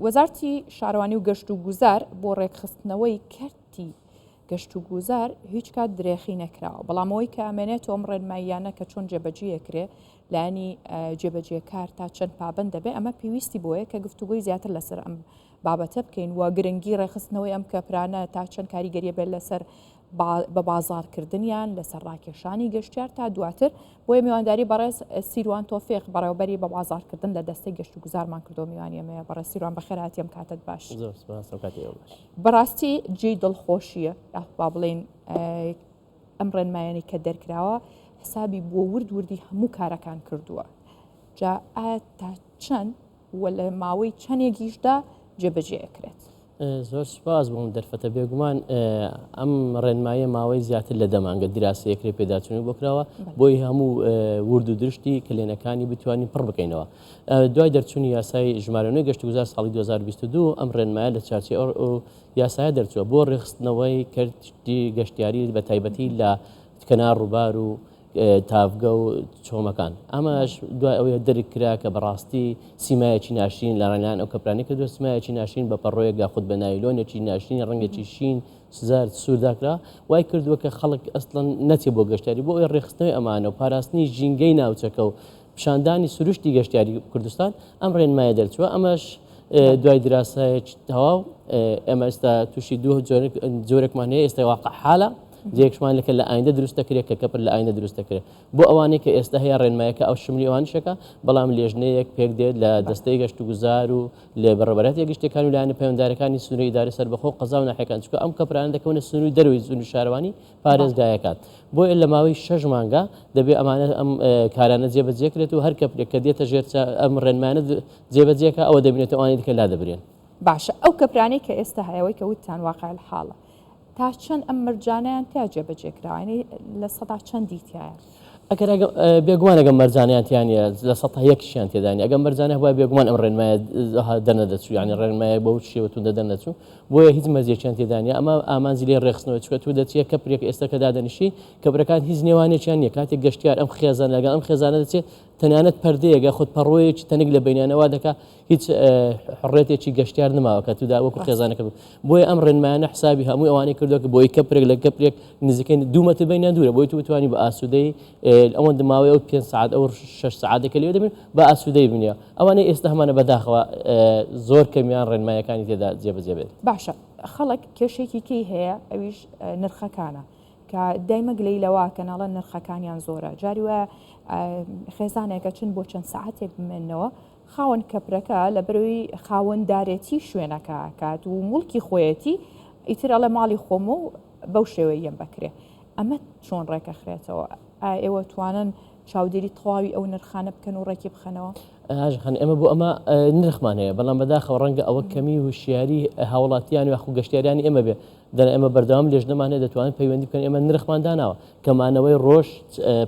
وەزارتی شارەوانی و گەشت و گوزار بۆ ڕێکخستنەوەی کەرتی گەشت و گوزار هیچ کات درێخی نەکراوە، بەڵام ئەوەی کە ئەمێنێت ئەم ڕێنماییانە کە چۆن جێبەجێکرێ لایانی جێبەجێکار تا چەند پابند دەبێ، ئەمە پێویستی بۆیە کە گفتوگوی زیاتر لەسەر ئەم بابەتە بکەین و گرنگی ڕێخستنەوەی ئەم کەپرانە تا چەند کاریگەریە بێت لەسەر بە بازارکردنیان لەسەر ڕاکێشانی گەشتیار تا دواتر بۆیە میوانداری بەڕێز سیروان تۆفیق بەڕێوەبەری بە بازارکردن لە دەستەی گەشت و گوزارمان کردو میوانی ئەمەیە. بەڕێز سیروان بەخێرهاتیەم کاتت باش. بەڕاستی جێی دڵخۆشیە با بڵێن ئەم ڕێنمایانی کە دەرکراوە حسابی بۆ وردی هەموو کارەکان کردووە. جا ئایا تا چەند وە لە ماوەی چەندێکیشدا جێبەجێەکرێت؟ زۆر سپاس بۆم دەرفەتە بێگومان ئەم ڕێنمایە ماوەی زیاتر لە دەمانگە دیراسەیەکرێ پێداچوونی بۆکراوە بۆی هەموو ورد و درشتی کلێنەکانی بتوانین پڕ بکەینەوە. دوای دەرچوونی یاسای ژمارەنوێی گەشت و گوزار ساڵی 2022 ئەم ڕێنمایە لە چارچێ یاسایە دەرچووە بۆ ڕێخستنەوەی کەرتی گەشتیاری بە تایبەتی لە کەنار ڕووبار و تافگە و چۆمەکان. ئەمەش دوای ئەوەیە دەرکرا کە بەڕاستی سیمایەکی ناشرین لە ڕێنان ئەو کەپرانی کە دو سیمایەکی ناشرین بە پەڕۆیەک یاخود بە نایلۆنێکی ناشرین ڕەنگێکی شین سزار سووداکرا وای کردووە کە خەڵک ئەسڵەن نەچێ بۆ گەشتیاری بۆ ئەوی ڕێخستنەوەی ئەمانە و پاراستنی ژینگەی ناوچەکە و پیشاندانی سروشتی گەشتیاری کوردستان ئەم ڕێنمایە دەرچووە. ئەمەش دوای دراسایەکی تەواو ئێمە ئێستا تووشی دوو جۆرێکمان هەیە ئێستا واقع حالە جێکشمان لەکە لە ئایندا دروست دەکرێت کە کەپر لە ئایندا دروست دەکرێت بۆ ئەوانەی کە ئێستا هەیە ڕێنمایەکە ئەو شملی ئەوانشەکە بەڵام لێژنەیەک پێک دێت لە دەستەی گەشت و گوزار و لێ بەڕێبەرەتی گەشتەکان و لایەنە پەیوەنددارەکانی سنووری ئیدارە سەربەخۆ قەزا و ناحیەکان چونکە ئەم کەپرانە دەکەونە سنووری دەروی سنووری شارەوانی پارێزگایەکان بۆیە لە ماوەی 6 مانگە دەبێت ئەمانە ئەم کارانە جێبەجێکرێت و هەر کەپرێک کە دێتە ژێر ئەم ڕێنمانە جێبەجێکە ئەوە دەبینێتەوە ئەوانەی دیکە لا دەبرێن. باشە ئەو کەپرانەی کە ئێستا هەیەوەی کە وتتان واقع حاڵە تا چەند ئەم مەرجانیان تا جێبەجێکراوە لە سەدا چەندی تایە؟ ئەگەر بێگومان ئەگەم مەرجانیانتیانە لە 100یەکیشیان تێدانی ئەگەم مەرجانە وای بێگومان ئەم ڕێنمایە دەنەدەچوو یانی ڕێنمایە بەو شێوەتون دەدەنەچوو بۆیە هیچ مەرجێکیان تێدانە ئەمە ئامانزی لێ ڕێخستنەوە چکە تو دەچێت کەپرێک ئێستا کە دادەنیشی کەپرەکان هیچ نێوانێکیان نییە کاتێک گەشتیار ئەم خێزان لەگەڵ ئەم خێزانە دەچێت تەنانەت پەردەیەگە خۆت پەڕۆیەکی تەنگ لە بینیانەوە دەکا هیچ حڕێتێکی گەشتیار نماوە کە تودا وەکو خێزانەکە بۆیە ئەم ڕێنمایانە حسابی هەمووی ئەوانەی کردووە کە بۆی کەپرێک لە کەپرێک نزیکەی 2 مەتر بینیان دوورە بۆی تو بتوانی بە ئاسوودەی ئەوەندە ماوەی ئەو 5 ساعت ئەو 6 ساعتێکە لێ دەبن بە ئاسوودەی بینیە ئەوانەی ئێستا هەمانە بەداخەوە زۆر کەمیان ڕێنمایەکانی تێدا جێبەجێ بێت. باشە خەڵک کێشێکی کەی هەیە ئەویش نرخەکانە کە دایمە گلەیلەوە کەناڵە نرخەکانیان زۆرە جاری وە خێزانێکە چند بۆ چەند ساعتێک بمێنەوە خاوەن کەپرەکە لە بەروی خاوەنددارێتی شوێنەکە کات و موڵکی خۆیەتی ئیترە لە ماڵی خۆم و بەو شێوەیە یەم بکرێ ئەمە چۆن ڕێکەخرێتەوە ئێوە توانن چاودێری تەواوی ئەو نرخانە بکەن و ڕێکی بخەنەوە؟ ئاژخان ئێمە بۆ ئەمە نرخمان هەیە بەڵام بەداخەوە ڕەنگە ئەوە کەمی وشیاری هاوڵاتیان و گەشتیارانی ئێمە بێ دەن ئێمە بەردەوام لێژنەمان هەیە دەتوانین پەیوەندی بکەن ئێمە نرخمان داناوە کەمانەوەی ڕۆژ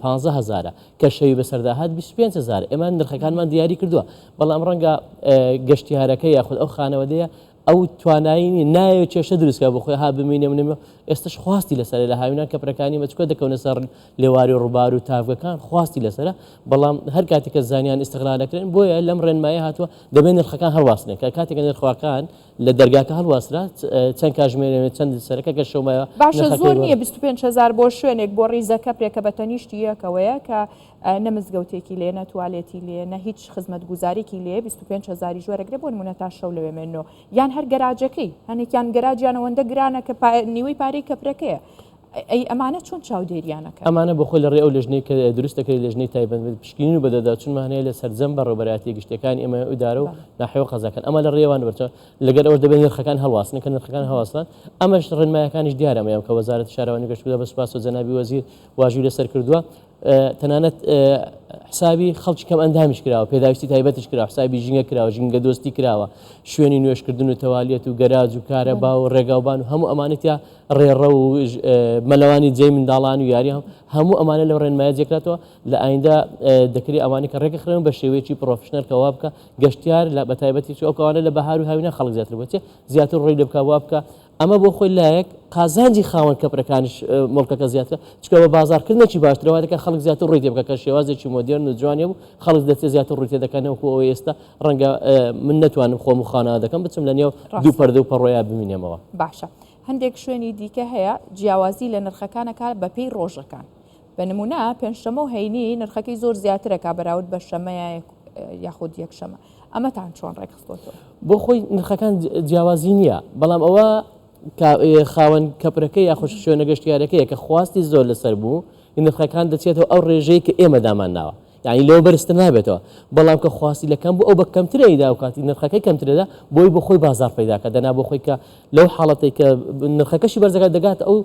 15000 کە شەوی بەسەرداهات 25000 ئێمە نرخەکانمان دیاری کردووە بەڵام ڕەنگە گەشتیارەکە یاخود ئەو خانەوەدەیە ئەو توانایی نایە کێشە دروستکە بۆ خۆی ها بمینێ منێمە ئێستش خواستی لەسەر لە هاوینان کەپرەکانی مەچکۆ دەکەونە سەر لێواری ڕووبار و تافگەکان خواستی لەسرە بەڵام هەر کاتێکە زانیان ئیستیغلال دەکرێن بۆیە لەم ڕێنمایە هاتووە دەبێت نرخەکان هەڵواسنێ کە کاتێکە نرخەکان لە دەرگاکە هەڵواسرا چەند کاژمێنێ چەند سەرەکە گە شەومایە باشە زۆر نییە 25000 بۆ شوێنێک بۆ ڕیزە کەپرێکە بە تەنیشتی یەکەوەیە کە نەمزگەوتێکی لێ نەتوالێتی لێ نە هیچ خزمەت گوزارێکی لێ 25000 ژوەرەگرێ بۆ نمونە تا شەو لەوێمێنەوە یان هەر گەراجەکەی هەنێکیان گەراجیانەوەندە گرانە کە نیوەی پارەی کەپرەکەیە ئەی ئەمانە چۆن چاودێریانەکە ئەمانە بە خۆی لە ڕێ ئەو لەژنەی کە دروست دەکەی لەژنەی تایبەت پشکنین و بەدەداچونمانەیە لە سەرجەم بە ڕێبەرایەتی گشتەکانی ئێمە ئیدارە و ناحیەوە قەزاکان ئەمە لە ڕێوان بەرچەوە لەگەر ئەوە دەبێت نرخەکان هەڵواسن کە نرخەکان هەڵواسن ئەمەش ڕێنمایەکانیش دیارە ئەمەیان کە وەزارەتی شارەوانی گەشت و بە سوپاس و جەنابی وەزیر واژووی لەسەر کردووە تەنانەت حسابی خەڵکی کەم ئەندامیش کراوە پێداویستی تایبەتش کراوە حسابی ژینگە کراوە ژینگە دۆستی کراوە شوێنی نوێشکردن و تەوالیەت و گەراج و کارەبا و ڕێگاوبان و هەموو ئەمانەتیا ڕێڕە و مەلەوانی جێی منداڵان و یاری هەموو ئەمانە لەو ڕێنمایە جێکراتەوە لە ئایندا دەکرێت ئەوانەی کە ڕێکەخرێن بە شێوەیەکی پرۆفشنەل کەوا بکە گەشتیار لە بەتایبەتی ئەو کەوانە لە بەهار و هاوینە خەڵک زیاتر بچێ زیاتر ڕێی لە بکە وا بکە ئەمە بۆ خۆی لایەک قازانجی خاوەن کەپرەکانیش مڵکەکە زیاترە چکە بە بازارکردنێکی باشترەوە دەکە خەڵک زیاتر ڕووی تێ بکە شێوازێکی مۆدێرن و جوانێ و خەڵک دەچێت زیاتر ڕووی تێ دەکەنەوەکو ئەوە ئێستا ڕەنگە من نتوانم خۆم و خانەوە دەکەم بچم لە نێو دوو پەردە و پەڕۆیان ببینێمەوە. باشە هەندێک شوێنی دیکە هەیە جیاوازی لە نرخەکانەکە بەپێی ڕۆژەکان بە نمونە پێنجشەمە و هەینی نرخەکەی زۆر زیاترەکە بەراورد بە شەمەیە یاخود یەکشەمە ئەمەتان چۆن ڕێکخستۆتەوە؟ بۆ خۆی نرخەکان جیاوازی نییە بەڵام ئەوە خاوەن کەپرەکەی یاخۆش شوێنە گەشتیارەکەیە کە خواستی زۆر لەسەر بوو نرخەکان دەچێتەوە ئەو ڕێژەیە کە ئێمە دامان ناوە یعنی لەوە بەرزتر نابێتەوە بەڵام کە خواستی لەکەم بوو ئەو بە کەمترەیدا و کاتی نرخەکەی کەمترەدا بۆی بۆ خۆی بازار پیداکە دەنا بۆ خۆی کە لەو حاڵەتێک کە نرخەکەشی بەرزەکە دەگات ئەو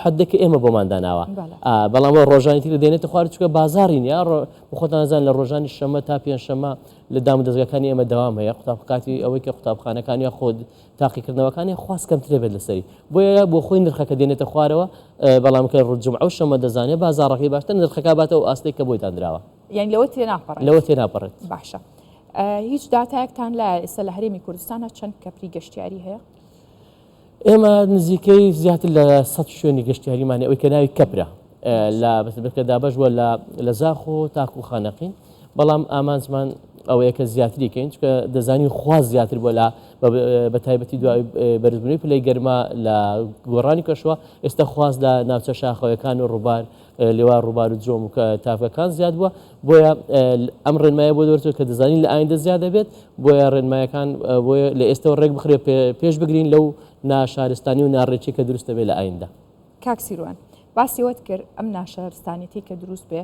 حدەکە ئێمە بۆمان داناوە بەڵام ڕۆژانی تر دێنێتە خوارد چکە بازاری نیە خۆتان نەزان لە ڕۆژانی شەمە تا پێنجشەمە لە دام و دەستگاکانی ئێمە دەوام هەیە قوتابخانەکانی ئەوەی کە قوتابخانەکانی خۆ تاقیکردنەوەکانی خواست کەمترێ بێت لەسەری بۆیە بۆ خۆی نرخەکە دێنێتە خوارەوە بەڵام کە ڕۆژجمعە و شەمە دەزانێت بازاڕەکەی باشتر نرخەکە باتەوە ئاستەی کە بۆی دانراوە یعنی لەوە تێناپەڕێت لەوە تێناپەڕێت. باشە هیچ داتایەکتان لە ئێستا لە هەرێمی کوردستانە چەند کەپری گەشتیاری هەیە؟ ئێمە نزیکەی زیاتر لە 100 شوێنی گەشتیاریمانێ ئەوەی کە ناوی کەپرە لە دابەش وە لە زاخۆ تاکو و خانەقین بەڵام ئامانزمان ئەوەیە کە زیاتریکەین چکە دەزانی خواز زیاتر بۆ لە بە تایبەتی دوای بەرزبوونی پلەی گەرما لە گۆڕانی کەشوە ئێستا خواز لە ناوچە شاخەوەیەکان و ڕووبار لێوار ڕووبار و جۆم و تافەکان زیاد بووە بۆیە ئەم ڕێنمایە بۆ دەورێت کە دەزانین لە ئایندە زیاد دەبێت بۆیە ڕێنمایەکان بۆیە لە ئێستەوە ڕێک بخرێ پێش بگرین لەو ناشارستانی و ناڕێکی کە دروست دەبێت لە ئایندە. کاک سیروان باسیوەت کرد ئەم ناشارستانیەتی کە دروست بێ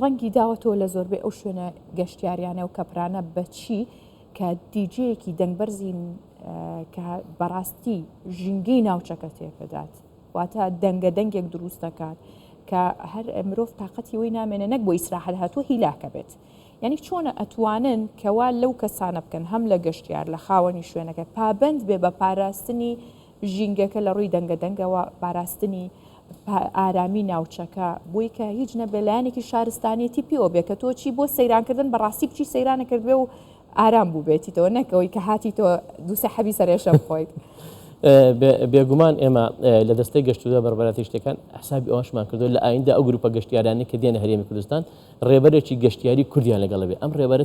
ڕەنگی داوەتەوە لە زۆربەی ئەو شوێنە گەشتیاریانە و کەپرانە بەچی کە دیجەیەکی دەنگبەرزین کە بەڕاستی ژینگەی ناوچەکە تێکەدات واتە دەنگە دەنگێک دروست دەکات کە هەر مرۆڤ تااقەتی وی نامێنە نەک بۆ ئیسراحەت هاتووە هیلاکە بێت یعنی چۆنە ئەتوانن کەوا لەو کەسانە بکەن هەم لە گەشتیار لە خاوەنی شوێنەکە پابند بێ بە پاراستنی ژینگەکە لە ڕووی دەنگە دەنگەوە پاراستنی ئارامی ناوچەکە بۆی کە هیچ نەبێلایەنێکی شارستانیەتی پێوە بێ کە تۆ چی بۆ سەیرانکردن بەڕاستی بچی سەیرانە کردبێ و ئارام بوو بێتیتەوە نەکەوەی کە هاتیتەوە دووسە حەبی سەرێشە بخۆیت. بێگومان ئێمە لە دەستەی گەشتودا بەربەراتی شتەکان حسابی ئەوەشمان کردو لە ئایندە ئەو گروپە گەشتیارانی کە دێنە هەرێمی کوردستان ڕێبەرێکی گەشتیاری کوردیان لەگەڵ بێ ئەم ڕێبەرە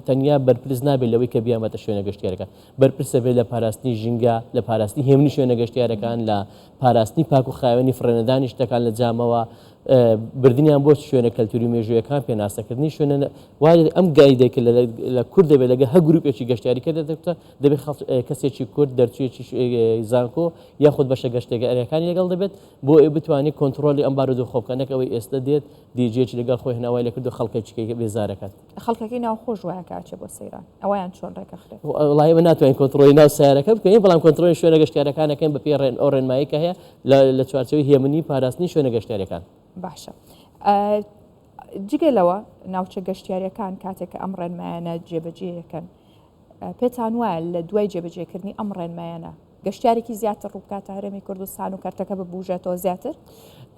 تەنیا بەرپرس نابێت لەوەی کە بیامەتە شوێنە گەشتیارەکە بەرپرسە بێت لە پاراستنی ژینگە لە پاراستنی هێمنی شوێنە گەشتیارەکان لە پاراستنی پاک و خاوێنی فرێنەدانی شتەکان لە جامەوە بردنیان بۆ شوێنە کەلتوری مێژویەکان پێناسەکردنی شوێنە وای ئەم گایدێکە لە کورد دەبێت لەگە هە گروپێکی گەشتیاریکە دەبێت کەسێکی کورد دەرچوێکی زانکۆ یاخود بەشە گەشتێگەریەکانی لەگەڵ دەبێت بۆ بتوانێت کۆنتترۆلی ئەم بارودۆ خۆبکەنەکەەوەی ئێستا دێت دیجێکی لەگەڵ خۆی هەناوای لە کردو خەڵکێکی بێزارەکات خەڵکەکەی ناوخۆش وایە کاچێ بۆ سەیران ئەویان چۆن ڕێکەخرێت وڵای بە ناتوانین کۆنتترۆلی ناو سیارەکە بکەین بەڵام کۆنتترۆلی شوێنە گەشتیارەکانەکەین بە پێ ئەو ڕێنماییکە هەیە لە چوارچەوەی هێمنی پاراستنی شوێنە گەشتیارەکان. باشە جگەلەوە ناوچە گەشتیاریەکان کاتێک کە ئەم ڕێنمایانە جێبەجێیەکەن پێتان وایە لە دوای جێبەجێکردنی ئەم ڕێنمایانە گەشتیارێکی زیاتر ڕووبکاتە هەرێمی کوردستان و کارتەکە ببوژێتەوە زیاتر؟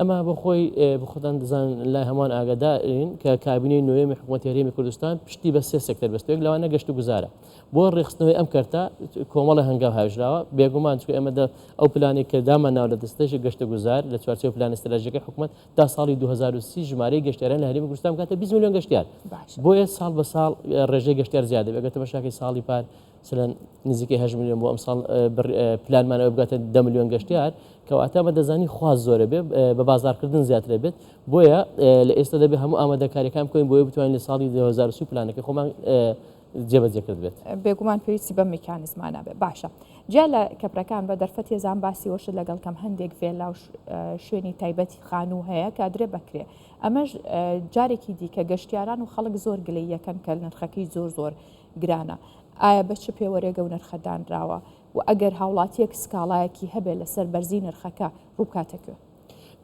ئەمە بە خۆی بخۆتان دەزان لای هەمان ئاگادارین کە کابینەی نوێمی حکوومەتی هەرێمی کوردستان پشتی بە سێ سێکتەر بەستوێک لەوانە گەشت و گوزارە بۆ ڕێخستنەوەی ئەم کارتە کۆمەڵە هەنگاو هاوژراوە بێگومان چکە ئێمە ئەو پلانی کە دامان ناو لە دەستەی گەشت و گوزار لە چوارچێوە پلانی استراتیژیەکەی حکوومەت تا ساڵی 2030 ژمارەی گەشتیاران لە هەرێمی کوردستان بکاتە 20 میلیۆن گەشتیار بۆیە ساڵ بە ساڵ ڕێژەی گەشتیار زیادە بێت بەشاکی ساڵی پار سەرەن نزیکەی 8 میلیۆن بۆ ئەم ساڵ پلانمانەوە بگاتە 10 میلیۆن گەشتیار کەواتە بە دەزانی خواز زۆرە بێ بە بازارکردن زیاترە بێت بۆیە لە ئێستا دەبێت هەموو ئامادەکاریەکان بکەین بۆیە بتوانین لە ساڵی 2030 پلانەکەی خۆمان جێبەجێ کرد بێت. بێگومان پێویستی بە میکانیزمانە بێت. باشە جا لە کەپرەکان بە دەرفەت هێزان باسی وەشت لەگەڵ کەم هەندێک فێلا و شوێنی تایبەتی خانوو هەیە کە درێ بکرێ ئەمەش جارێکی دیکە گەشتیاران و خەڵک زۆر گلەی یەکەن کە نرخەکەی زۆر گرانە ئایا بە چ پێوەرێگە و نرخەدانراوە و ئەگەر هاوڵاتیەک سکاڵایەکی هەبێت لەسەر بەرزی نرخەکە ڕووبکاتەکە؟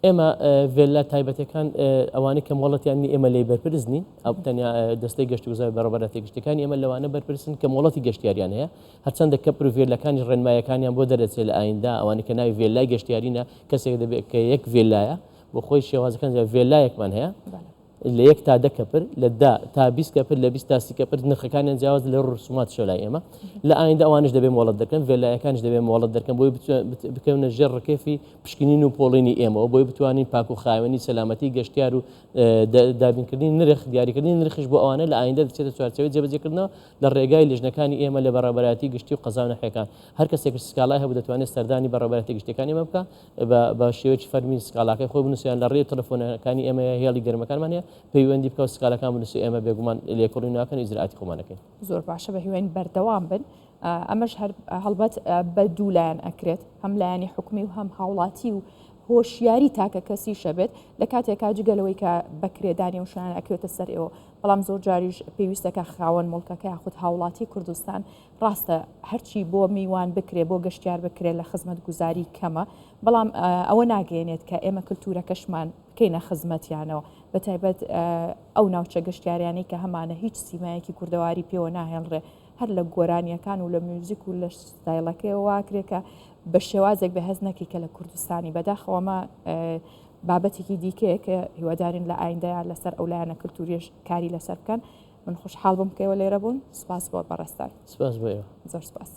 ئێمە ڤێلا تایبەتەکان ئەوانەی کە مۆڵەتیانی ئێمە لی بەرپرسنین ئەو تەنیا دەستەی گەشت و گوزار بەڕێوەبەر گەشتەکانی ئێمە لەوانە بەرپرسن کە مۆڵەتی گەشتیاریان هەیە هەرچەندە کەپر و ڤێلەکانی ڕێنمایەکانیان بۆ دەرەچێت لە ئایندا ئەوانەی کە ناوی ڤێلای گەشتیارینە کەسێک دەبێت کە یەک ڤێلایە بۆ خۆی شێوازەکان ڤێلایەکمان هەیە لە 1 تا 10 کەپر لە 10 تا 20 کەپر لە 20 تا 30 کەپر نرخەکانیان جیاواز لە ڕسومات شەلای ئێمە لە ئایندا ئەوانش دەبێت مۆڵەت دەکەن ڤێلایەکانش دەبێت مۆڵەت دەکەن بۆی بکەونە ژێر ڕکێفی پشکنین و پۆڵینی ئێمەوە بۆی بتوانین پاک و خاوێنی سەلامەتی گەشتیار و دابینکردنی نرخ دیاریکردنی نرخش بۆ ئەوانە لە ئایندا دەچێتە چوارچێوەی جێبەجێکردنەوە لە ڕێگای لێژنەکانی ئێمە لە بەڕێوەبەراتی گشتی و قەزا و نەحیەکان هەر کەسێک سکاڵای هەبوو دەتوانێت سەردانی بەڕێوەبەراتی گشتەکانی ئێمە بکە بە شێوەیەکی فەرمی سکاڵاکەی خۆی بنووسیان لە ڕێی تەلەفۆنەکانی ئێمە هێڵی گەرمەکانمان هەیە پەیوەندی بکە و سکاڵەکان بنووسی ئێمە بێگومان لێکۆڵی ناکەن و ئیجرعاتی خۆمانەکەین زۆر باشە بە هیوای بەردەوام بن ئەمەش هەڵبەت بە دوولایەن ئەکرێت هەم لایەنی حکومی و هەم هاوڵاتی و هۆشیاری تاکە کەسی شەبێت لە کاتێکا جگەلەوەی کە بەکرێدانی و شوێنان ئەکرێتە سەر ئێوە بەڵام زۆر جاریش پێویستەکە خاوەن مڵکەکە یاخود هاوڵاتی کوردستان ڕاستە هەرچی بۆ میوان بکرێ بۆ گەشتیار بکرێت لە خزمەت گوزاری کەمە بەڵام ئەوە ناگەێنێت کە ئێمە کللتورەکەشمان بکەینە خزمەتیانەوە بە تایبەت ئەو ناوچە گەشتیاریانی کە هەمانە هیچ سیمایەکی کوردەواری پێوە ناهێنڕێ هەر لە گۆرانیەکان و لە میوزیک و لە ستایلەکەیەوە واکرێکە بە شێوازێک بەهێز نەکی کە لە کوردستانی بەداخەوەمە بابەتێکی دیکەیە کە هیوادارین لە ئایندەیە لەسەر ئەو لایەنە کللتوریش کاری لەسەر بکەن من خوشحاڵ بم کەوە لێرە بوون سپاس بۆ بەڕێستان سپاس بۆ زۆر سپاس